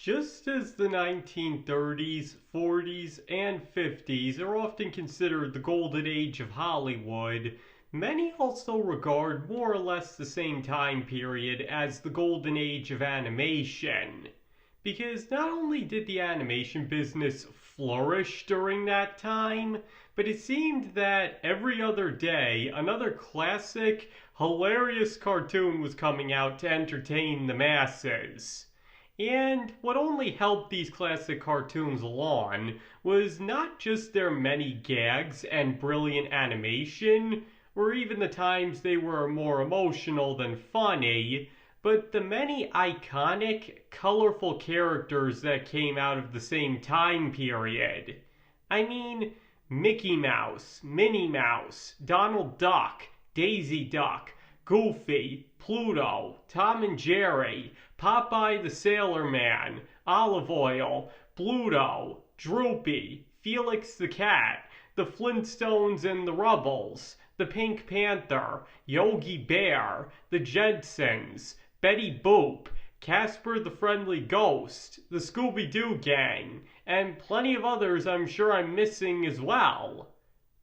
Just as the 1930s, 40s, and 50s are often considered the golden age of Hollywood, many also regard more or less the same time period as the golden age of animation. Because not only did the animation business flourish during that time, but it seemed that every other day another classic, hilarious cartoon was coming out to entertain the masses. And what only helped these classic cartoons along was not just their many gags and brilliant animation, or even the times they were more emotional than funny, but the many iconic, colorful characters that came out of the same time period. I mean, Mickey Mouse, Minnie Mouse, Donald Duck, Daisy Duck, Goofy, Pluto, Tom and Jerry, Popeye the Sailor Man, Olive Oyl, Bluto, Droopy, Felix the Cat, the Flintstones and the Rubbles, the Pink Panther, Yogi Bear, the Jetsons, Betty Boop, Casper the Friendly Ghost, the Scooby-Doo Gang, and plenty of others I'm sure I'm missing as well.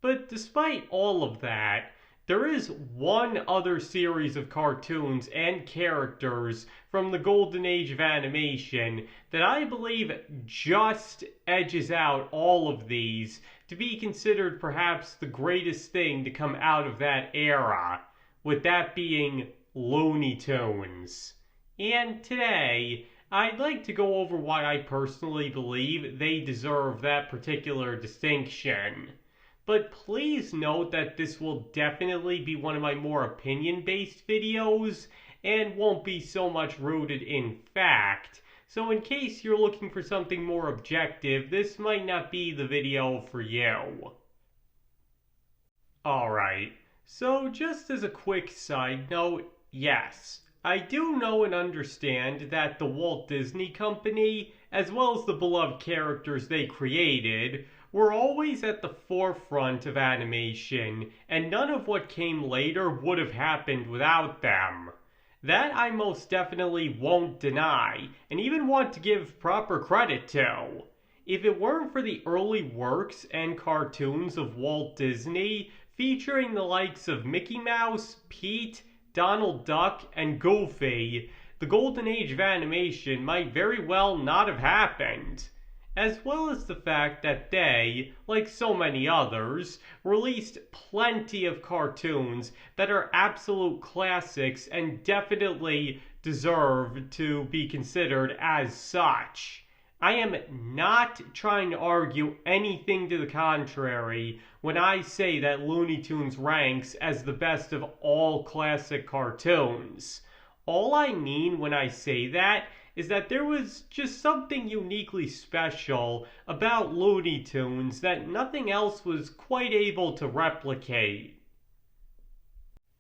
But despite all of that, there is one other series of cartoons and characters from the golden age of animation that I believe just edges out all of these to be considered perhaps the greatest thing to come out of that era, with that being Looney Tunes. And today, I'd like to go over why I personally believe they deserve that particular distinction. But please note that this will definitely be one of my more opinion-based videos and won't be so much rooted in fact. So in case you're looking for something more objective, this might not be the video for you. Alright, so just as a quick side note, yes, I do know and understand that the Walt Disney Company, as well as the beloved characters they created, were always at the forefront of animation, and none of what came later would have happened without them. That I most definitely won't deny, and even want to give proper credit to. If it weren't for the early works and cartoons of Walt Disney, featuring the likes of Mickey Mouse, Pete, Donald Duck, and Goofy, the golden age of animation might very well not have happened. As well as the fact that they, like so many others, released plenty of cartoons that are absolute classics and definitely deserve to be considered as such. I am not trying to argue anything to the contrary when I say that Looney Tunes ranks as the best of all classic cartoons. All I mean when I say that is that there was just something uniquely special about Looney Tunes that nothing else was quite able to replicate.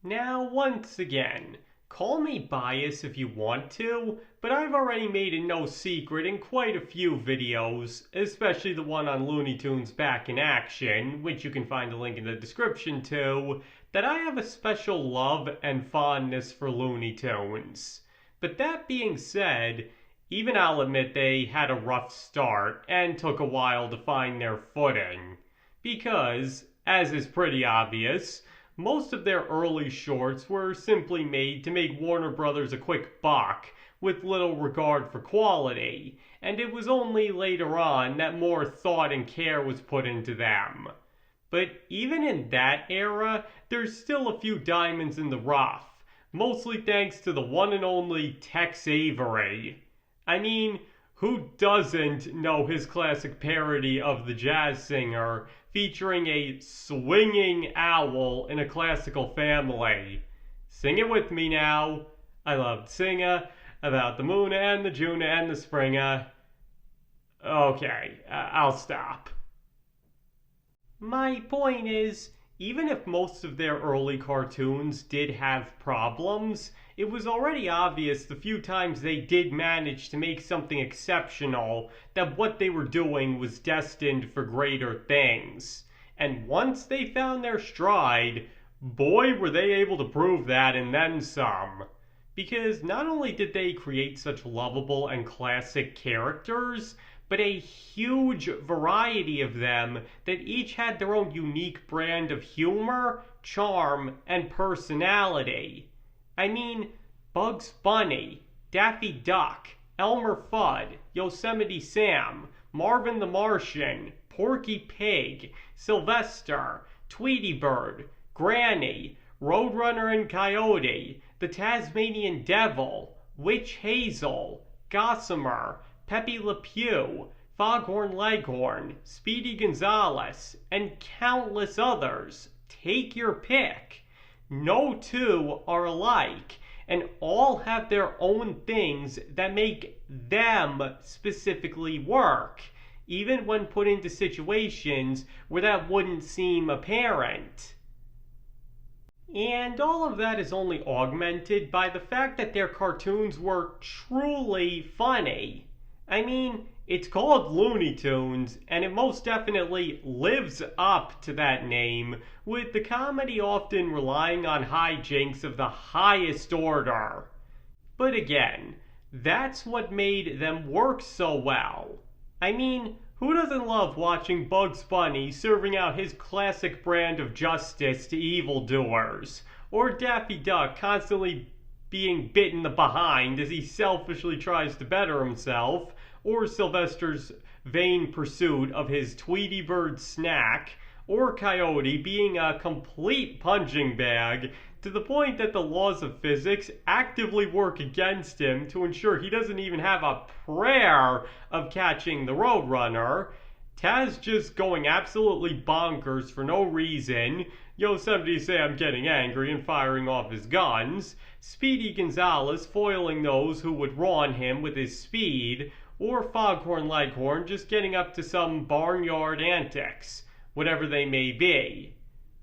Now, once again, call me biased if you want to, but I've already made it no secret in quite a few videos, especially the one on Looney Tunes Back in Action, which you can find a link in the description to, that I have a special love and fondness for Looney Tunes. But that being said, even I'll admit they had a rough start and took a while to find their footing. Because, as is pretty obvious, most of their early shorts were simply made to make Warner Brothers a quick buck with little regard for quality, and it was only later on that more thought and care was put into them. But even in that era, there's still a few diamonds in the rough. Mostly thanks to the one and only Tex Avery. I mean, who doesn't know his classic parody of the jazz singer featuring a swinging owl in a classical family? Sing it with me now. I loved singa about the moon and the June and the springa. Okay, I'll stop. My point is, even if most of their early cartoons did have problems, it was already obvious the few times they did manage to make something exceptional that what they were doing was destined for greater things. And once they found their stride, boy were they able to prove that and then some. because not only did they create such lovable and classic characters, but a huge variety of them that each had their own unique brand of humor, charm, and personality. I mean, Bugs Bunny, Daffy Duck, Elmer Fudd, Yosemite Sam, Marvin the Martian, Porky Pig, Sylvester, Tweety Bird, Granny, Roadrunner and Coyote, the Tasmanian Devil, Witch Hazel, Gossamer, Pepe Le Pew, Foghorn Leghorn, Speedy Gonzales, and countless others. Take your pick. No two are alike, and all have their own things that make them specifically work, even when put into situations where that wouldn't seem apparent. And all of that is only augmented by the fact that their cartoons were truly funny. I mean, it's called Looney Tunes, and it most definitely lives up to that name, with the comedy often relying on hijinks of the highest order. But again, that's what made them work so well. I mean, who doesn't love watching Bugs Bunny serving out his classic brand of justice to evildoers? Or Daffy Duck constantly being bit in the behind as he selfishly tries to better himself? Or Sylvester's vain pursuit of his Tweety Bird snack? Or Coyote being a complete punching bag to the point that the laws of physics actively work against him to ensure he doesn't even have a prayer of catching the roadrunner, Taz just going absolutely bonkers for no reason, Yosemite Sam getting angry and firing off his guns, Speedy Gonzales foiling those who would wrong him with his speed, or Foghorn Leghorn just getting up to some barnyard antics, whatever they may be.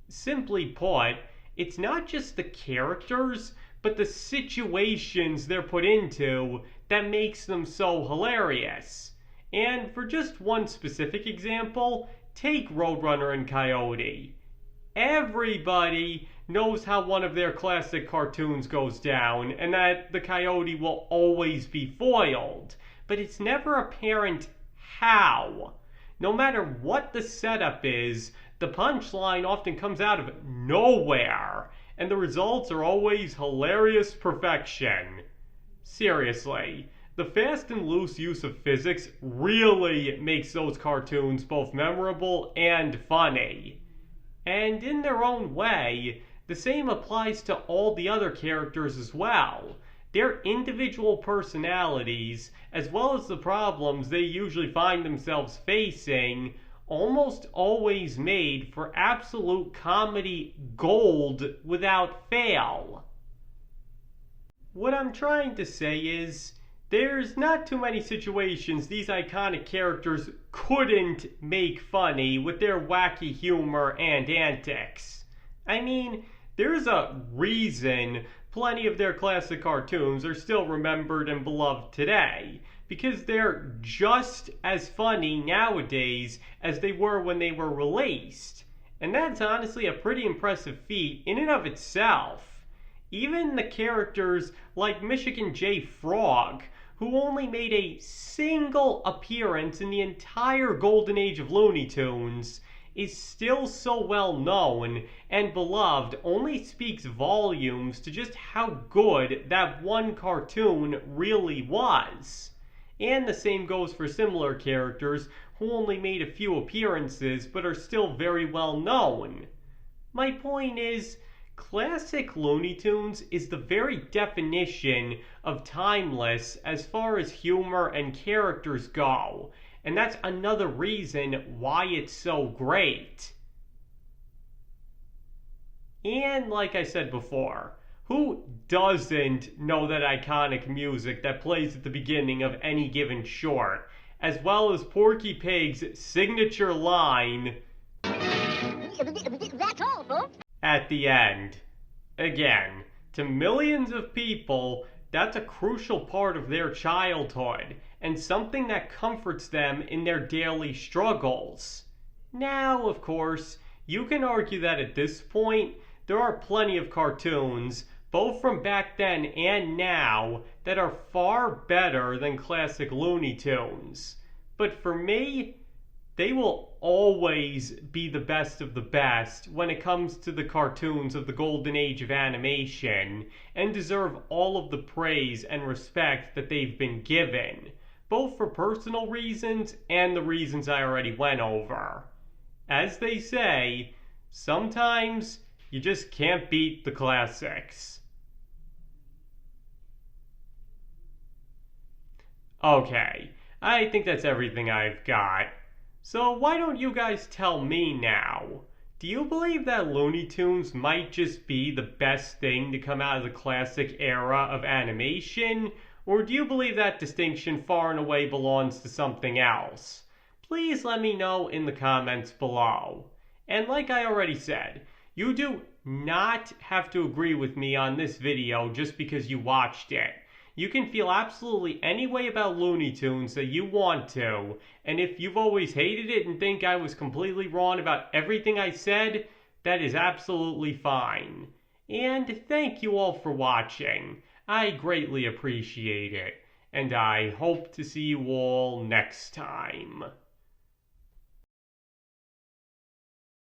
Simply put, it's not just the characters, but the situations they're put into that makes them so hilarious. And for just one specific example, take Roadrunner and Coyote. Everybody knows how one of their classic cartoons goes down, and that the coyote will always be foiled. But it's never apparent how. No matter what the setup is, the punchline often comes out of nowhere, and the results are always hilarious perfection. Seriously, the fast and loose use of physics really makes those cartoons both memorable and funny. And in their own way, the same applies to all the other characters as well. Their individual personalities, as well as the problems they usually find themselves facing, almost always made for absolute comedy gold without fail. What I'm trying to say is, there's not too many situations these iconic characters couldn't make funny with their wacky humor and antics. I mean, there's a reason plenty of their classic cartoons are still remembered and beloved today, because they're just as funny nowadays as they were when they were released. And that's honestly a pretty impressive feat in and of itself. Even the characters like Michigan J. Frog, who only made a single appearance in the entire golden age of Looney Tunes, is still so well known and beloved only speaks volumes to just how good that one cartoon really was. And the same goes for similar characters who only made a few appearances but are still very well known. My point is, classic Looney Tunes is the very definition of timeless as far as humor and characters go, and that's another reason why it's so great. And like I said before, who doesn't know that iconic music that plays at the beginning of any given short, as well as Porky Pig's signature line, "That's all, folks," at the end? Again, to millions of people, that's a crucial part of their childhood, and something that comforts them in their daily struggles. Now, of course, you can argue that at this point, there are plenty of cartoons, both from back then and now, that are far better than classic Looney Tunes. But for me, they will always be the best of the best when it comes to the cartoons of the golden age of animation, and deserve all of the praise and respect that they've been given, both for personal reasons and the reasons I already went over. As they say, sometimes you just can't beat the classics. Okay, I think that's everything I've got. So why don't you guys tell me now? Do you believe that Looney Tunes might just be the best thing to come out of the classic era of animation? Or do you believe that distinction far and away belongs to something else? Please let me know in the comments below. And like I already said, you do not have to agree with me on this video just because you watched it. You can feel absolutely any way about Looney Tunes that you want to, and if you've always hated it and think I was completely wrong about everything I said, that is absolutely fine. And thank you all for watching. I greatly appreciate it, and I hope to see you all next time.